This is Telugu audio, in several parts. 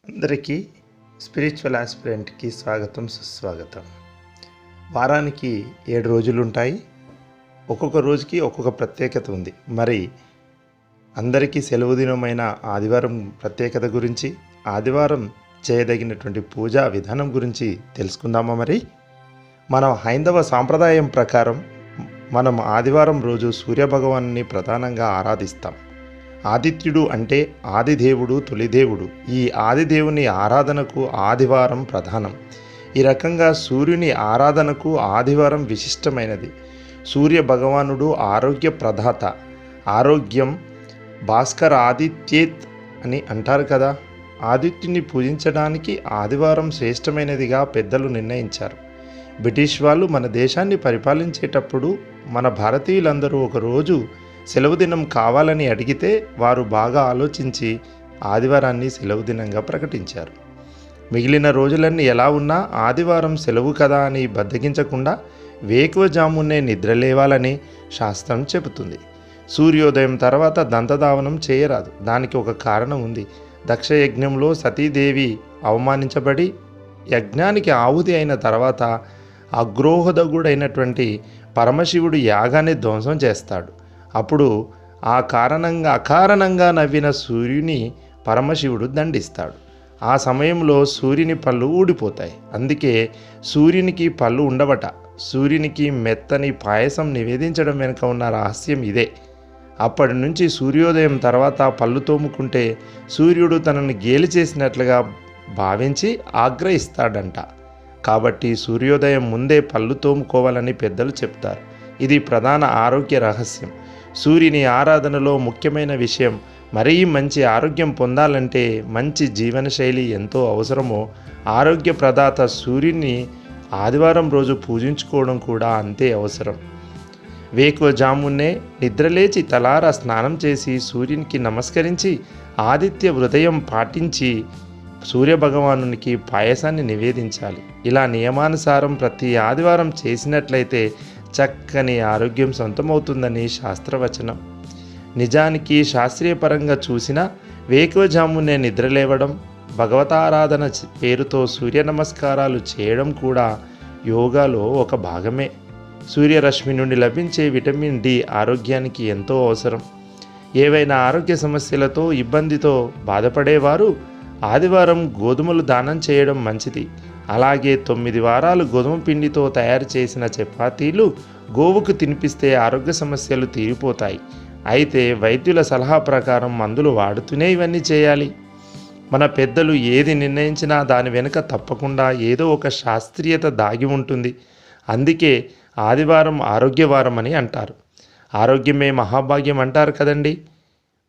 అందరికీ స్పిరిచువల్ ఆస్పిరెంట్కి స్వాగతం, సుస్వాగతం. వారానికి 7 రోజులు ఉంటాయి. ఒక్కొక్క రోజుకి ఒక్కొక్క ప్రత్యేకత ఉంది. మరి అందరికీ సెలవు దినమైన ఆదివారం ప్రత్యేకత గురించి, ఆదివారం చేయదగినటువంటి పూజా విధానం గురించి తెలుసుకుందామా? మరి మనం హైందవ సాంప్రదాయం ప్రకారం మనం ఆదివారం రోజు సూర్యభగవాన్ని ప్రధానంగా ఆరాధిస్తాం. ఆదిత్యుడు అంటే ఆదిదేవుడు, తొలిదేవుడు. ఈ ఆదిదేవుని ఆరాధనకు ఆదివారం ప్రధానం. ఈ రకంగా సూర్యుని ఆరాధనకు ఆదివారం విశిష్టమైనది. సూర్య భగవానుడు ఆరోగ్య ప్రదాత. ఆరోగ్యం భాస్కర్ ఆదిత్యేత్ అని అంటారు కదా. ఆదిత్యుని పూజించడానికి ఆదివారం శ్రేష్టమైనదిగా పెద్దలు నిర్ణయించారు. బ్రిటిష్ వాళ్ళు మన దేశాన్ని పరిపాలించేటప్పుడు మన భారతీయులందరూ ఒకరోజు సెలవు దినం కావాలని అడిగితే వారు బాగా ఆలోచించి ఆదివారాన్ని సెలవు దినంగా ప్రకటించారు. మిగిలిన రోజులన్నీ ఎలా ఉన్నా ఆదివారం సెలవు కదా అని బద్దగించకుండా వేకువజామునే నిద్రలేవాలని శాస్త్రం చెబుతుంది. సూర్యోదయం తర్వాత దంతధావనం చేయరాదు. దానికి ఒక కారణం ఉంది. దక్షయజ్ఞంలో సతీదేవి అవమానించబడి యజ్ఞానికి ఆహుతి అయిన తర్వాత అగ్రోహదగుడైనటువంటి పరమశివుడు యాగాన్ని ధ్వంసం చేస్తాడు. అప్పుడు అకారణంగా నవ్విన సూర్యుని పరమశివుడు దండిస్తాడు. ఆ సమయంలో సూర్యుని పళ్ళు ఊడిపోతాయి. అందుకే సూర్యునికి పళ్ళు ఉండవట. సూర్యునికి మెత్తని పాయసం నివేదించడం వెనుక ఉన్న రహస్యం ఇదే. అప్పటి నుంచి సూర్యోదయం తర్వాత పళ్ళు తోముకుంటే సూర్యుడు తనను గేలి చేసినట్లుగా భావించి ఆగ్రహిస్తాడంట. కాబట్టి సూర్యోదయం ముందే పళ్ళు తోముకోవాలని పెద్దలు చెప్తారు. ఇది ప్రధాన ఆరోగ్య రహస్యం. సూర్యుని ఆరాధనలో ముఖ్యమైన విషయం, మరీ మంచి ఆరోగ్యం పొందాలంటే మంచి జీవనశైలి ఎంతో అవసరమో ఆరోగ్య ప్రదాత సూర్యుని ఆదివారం రోజు పూజించుకోవడం కూడా అంతే అవసరం. వేకువజామునే నిద్రలేచి తలారా స్నానం చేసి సూర్యునికి నమస్కరించి ఆదిత్య హృదయం పాటించి సూర్యభగవానునికి పాయసాన్ని నివేదించాలి. ఇలా నియమానుసారం ప్రతి ఆదివారం చేసినట్లయితే చక్కని ఆరోగ్యం సొంతమవుతుందని శాస్త్రవచనం. నిజానికి శాస్త్రీయపరంగా చూసినా వేకువజామునే నిద్రలేవడం, భగవతారాధన పేరుతో సూర్య నమస్కారాలు చేయడం కూడా యోగాలో ఒక భాగమే. సూర్యరశ్మి నుండి లభించే విటమిన్ డి ఆరోగ్యానికి ఎంతో అవసరం. ఏవైనా ఆరోగ్య సమస్యలతో ఇబ్బందితో బాధపడేవారు ఆదివారం గోధుమలు దానం చేయడం మంచిది. అలాగే 9 వారాలు గోధుమ పిండితో తయారు చేసిన చపాతీలు గోవుకు తినిపిస్తే ఆరోగ్య సమస్యలు తీరిపోతాయి. అయితే వైద్యుల సలహా ప్రకారం మందులు వాడుతూనే ఇవన్నీ చేయాలి. మన పెద్దలు ఏది నిర్ణయించినా దాని వెనుక తప్పకుండా ఏదో ఒక శాస్త్రీయత దాగి ఉంటుంది. అందుకే ఆదివారం ఆరోగ్యవారం అని అంటారు. ఆరోగ్యమే మహాభాగ్యం అంటారు కదండి.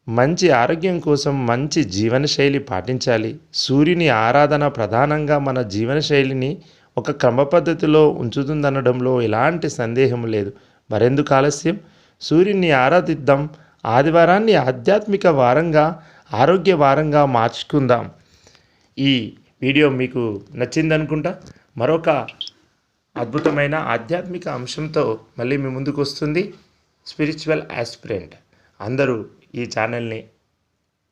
మంచి ఆరోగ్యం కోసం మంచి జీవనశైలి పాటించాలి. సూర్యుని ఆరాధన ప్రధానంగా మన జీవనశైలిని ఒక క్రమ పద్ధతిలో ఉంచుతుందనడంలో ఎలాంటి సందేహం లేదు. మరెందుకు ఆలస్యం? సూర్యుని ఆరాధిద్దాం. ఆదివారాన్ని ఆధ్యాత్మిక వారంగా, ఆరోగ్య వారంగా మార్చుకుందాం. ఈ వీడియో మీకు నచ్చిందనుకుంటా. మరొక అద్భుతమైన ఆధ్యాత్మిక అంశంతో మళ్ళీ మీ ముందుకు వస్తుంది స్పిరిచువల్ ఆస్పిరెంట్. అందరూ ఈ ఛానల్ని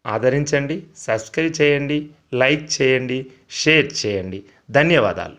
ఆదరించండి, సబ్స్క్రైబ్ చేయండి, లైక్ చేయండి, షేర్ చేయండి. ధన్యవాదాలు.